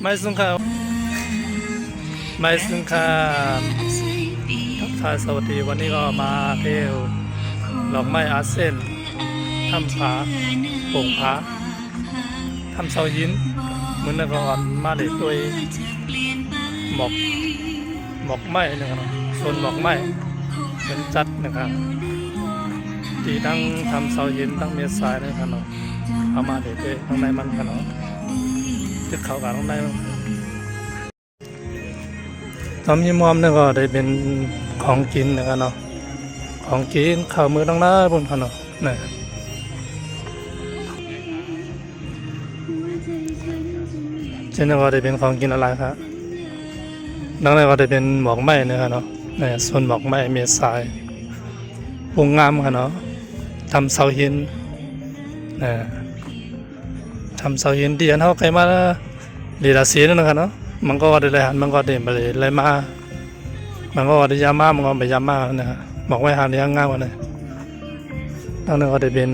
ไม่ซึ่งค่ะไม่ซึ่งค่ะทักทายสวัสดีวันนี้ก็มาเที่ยวดอกไม้อาเซียนถ้ำผาโป่งผาถ้ำเสาหินเหมือนกันก่อนมาเลยด้วยหมอกหมอกไม้นะครับโซนหมอกไม้เป็นจัดนะครับที่ตั้งทำเสาหินตั้งเมสไซน์นะครับเนาะเอามาเลยด้วยข้างในมันกันเนาะตึกเขากับข้างในมันตอนนี้มอมเนี่ยก็ได้เป็นของกินนะครับเนาะของกินข้าวมือตั้งหน้าบนขนมนี่เช่นนั้นก็ได้เป็นของกินอะไรครับดังนั้นก็ได้เป็นหมอกไม้นะครับเนาะนี่ส่วนหมอกไม้เมสายวงงามครับเนาะทำเสาหินนี่ทำเสาหินที่อันเขาใครมาลีลาสีนั่นนะครับเนาะมันก็ได้เลยหันมันก็เด่นไปเลยมามันก็ได้ยามามันก็ไปยามานะครับบอกไว้หาเลี้ยงง่ายกว่าเลยดังนั้นก็ได้เป็น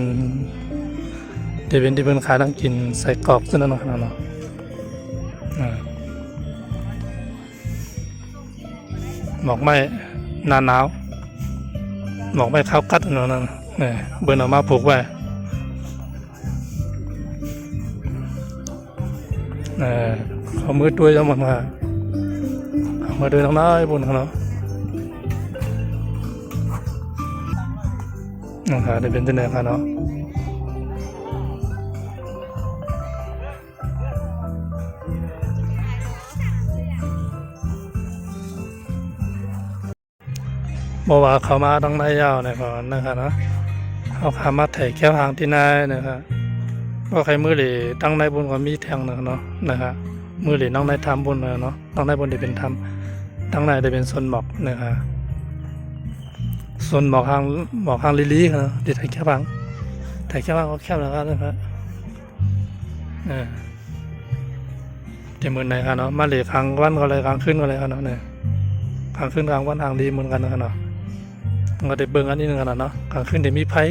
ที่เป็นขายทั้งกินใส่กรอบซึ่งนั่นนะครับเนาะบอกไม่หน้าหนาวบอกไม่ข้าวกัดนั่นนั่นนี่เบิ่นออกมาปลูกไว้เขามือด้วยแล้วมันค่ะเขามือด้วยทั้งนั้นไอ้บุญเขาเนาะนะครับได้เป็นที่ไหนครับเนาะบอกว่าเขามาตั้งได้ยาวนะก่อนนะครับเนาะเขาขามาไถ่แก้วหางที่นายนะครับก็ใครมือเหล่ตั้งได้บุญก็มีแทงนะเนาะนะครับมือเหล่ตั้งได้ทำบุญเนาะตั้งได้บุญได้เป็นทำตั้งได้ได้เป็นส่วนหมอกนะครับส่วนหมอกทางลิลี่ครับเดี๋ยวไถ่แก้วหางก็แคบนะครับเดี๋ยวมือไหนครับเนาะมาเหล่ครั้งวันก็เลยครั้งขึ้นก็เลยครับเนาะเนี่ยครั้งขึ้นครั้งวันครั้งดีเหมือนกันนะครับเนาะก็ได้เบิ่งอันนี้นึงกันเนาะครั้งขึ้นเดี๋ยวมีไพ่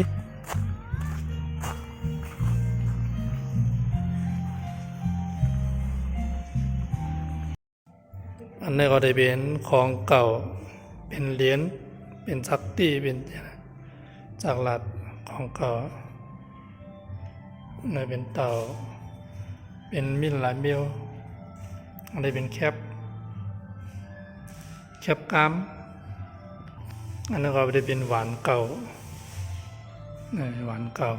อันนี้ก็ได้เป็นของเก่าเป็นเหรียญเป็นซักตี้เป็นจากหลัดของเก่าในเป็นเต่าเป็นมิลหลายเบลอันนี้เป็นแคปกามอันนี้ก็ได้เป็นหวานเก่าหวานเก่า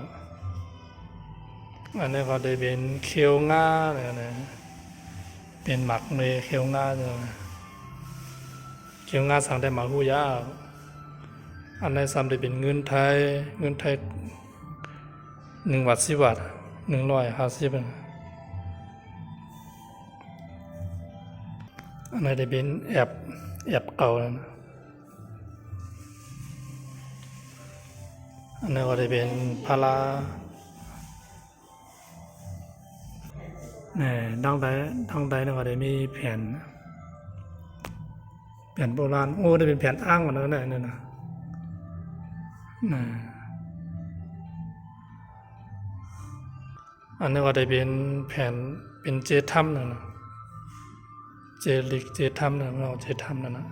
อันนี้ก็ได้เป็นเคียวง่าเนี่ยเป็นหมักเมย์เคียวง่าเนี่ยเคียวง่าสั่งได้หมาหูยาอันนี้ซ้ำได้เป็นเงินไทย1 บาท10 บาท150อันนี้ได้เป็นแอบเก่าแล้วนะอันนี้ก็ได้เป็นพาราดังใดนี่ก็ได้มีแผ่นโบราณโอ้ได้เป็นแผ่นอ้างกันแล้วเนี่ยนะอันนี้ก็ได้เป็นแผ่นเป็นเจทัมนะเจลิกเจทัมนะเราเจทัมนะ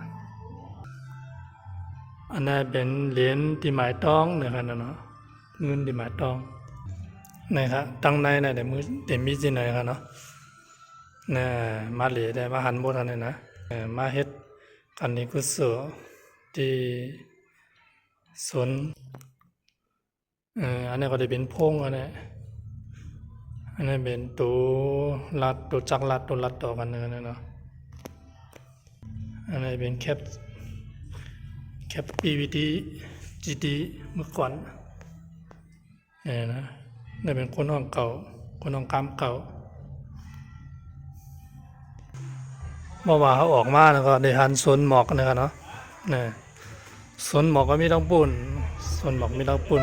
อันนั้นเป็นเหรียญที่หมายต้องนะครับเนาะเงินที่หมายต้องนะครับตั้งในเดี๋ยวมีที่ไหนครับเนาะมาเหรียญได้มาหันโบราณเลยนะมาเฮ็ดกันนี้กุศลที่สวนอันนี้ก็ได้เป็นพงอันนี้เป็นตัวจักรลัดต่อกันเนาะอันนี้เป็นแคป PVD GD เมื่อก่อนนะนี่เป็นคนห้องเก่าคนห้องกามเก่าเมื่อวานเขาออกมาแล้วก็ได้หันสวนหมอกนะครับเนาะสวนหมอกก็มีทั้งปุ่นสวนหมอกมีทั้งปุ่น